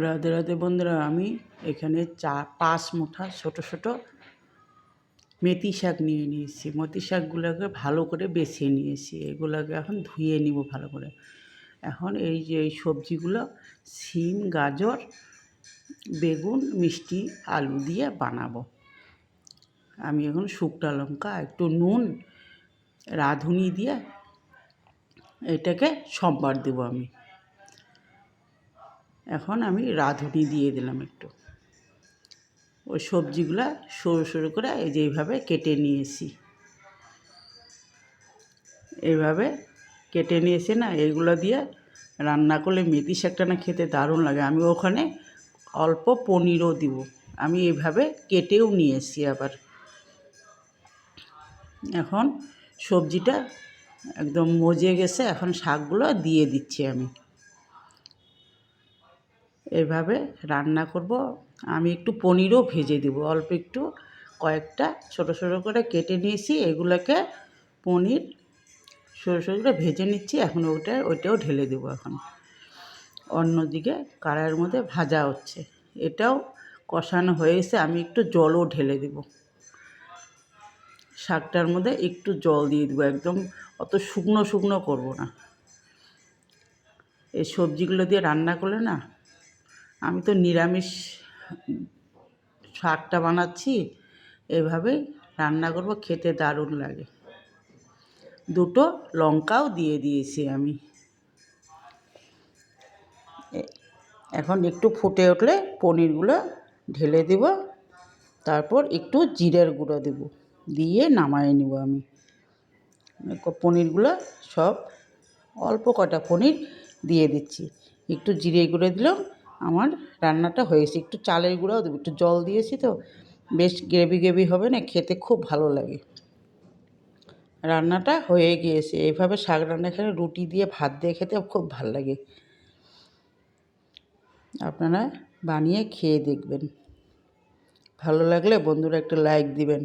রাধে রাধে বন্ধুরা, আমি এখানে 4-5 মুঠা ছোটো ছোটো মেথি শাক নিয়ে নিয়েছি। মেথি শাকগুলোকে ভালো করে বেছে নিয়েছি। এগুলোকে এখন ধুয়ে নিব ভালো করে। এখন এই যে এই সবজিগুলো সিম, গাজর, বেগুন, মিষ্টি আলু দিয়ে বানাবো। আমি এখন শুকনো লঙ্কা, একটু নুন, রাঁধুনি দিয়ে এটাকে সম্বার দেবো আমি। এখন আমি রাঁধুনি দিয়ে দিলাম একটু। ওই সবজিগুলো সরু সরু করে এই যে এইভাবে কেটে নিয়েছি। এইভাবে কেটে নিয়েছি না, এইগুলো দিয়ে রান্না করলে মেথি শাকটা না খেতে দারুণ লাগে। আমি ওখানে অল্প পনিরও দিব। আমি এইভাবে কেটেও নিয়েছি আবার। এখন সবজিটা একদম মজে গেছে, এখন শাকগুলো দিয়ে দিচ্ছি আমি। এভাবে রান্না করব। আমি একটু পনিরও ভেজে দেব, অল্প একটু কয়েকটা ছোটো ছোটো করে কেটে নিয়েছি। এগুলোকে পনির সরু সরু করে ভেজে নিচ্ছি। এখন ওইটাও ঢেলে দেবো। এখন অন্যদিকে কড়াইয়ের মধ্যে ভাজা হচ্ছে, এটাও কষানো হয়ে গেছে। আমি একটু জলও ঢেলে দেব। শাকটার মধ্যে একটু জল দিয়ে দেবো, একদম অত শুকনো শুকনো করবো না। এই সবজিগুলো দিয়ে রান্না করলে না, আমি তো নিরামিষ শাকটা বানাচ্ছি, এভাবেই রান্না করব, খেতে দারুণ লাগে। দুটো লঙ্কাও দিয়ে দিয়েছি আমি। এখন একটু ফুটে উঠলে পনিরগুলো ঢেলে দেব, তারপর একটু জিরের গুঁড়ো দেব, দিয়ে নামায়ে নেব আমি। পনিরগুলো সব অল্প কটা পনির দিয়ে দিচ্ছি, একটু জিরে গুঁড়ো দিলাম। আমার রান্নাটা হয়েছে। একটু চালের গুঁড়াও দেবো, একটু জল দিয়েছি তো বেশ গ্রেভি গ্রেভি হবে না, খেতে খুব ভালো লাগে। রান্নাটা হয়ে গিয়েছে। এইভাবে শাক রান্না খেলে রুটি দিয়ে, ভাত দিয়ে খেতে খুব ভালো লাগে। আপনারা বানিয়ে খেয়ে দেখবেন। ভালো লাগলে বন্ধুরা একটা লাইক দিবেন।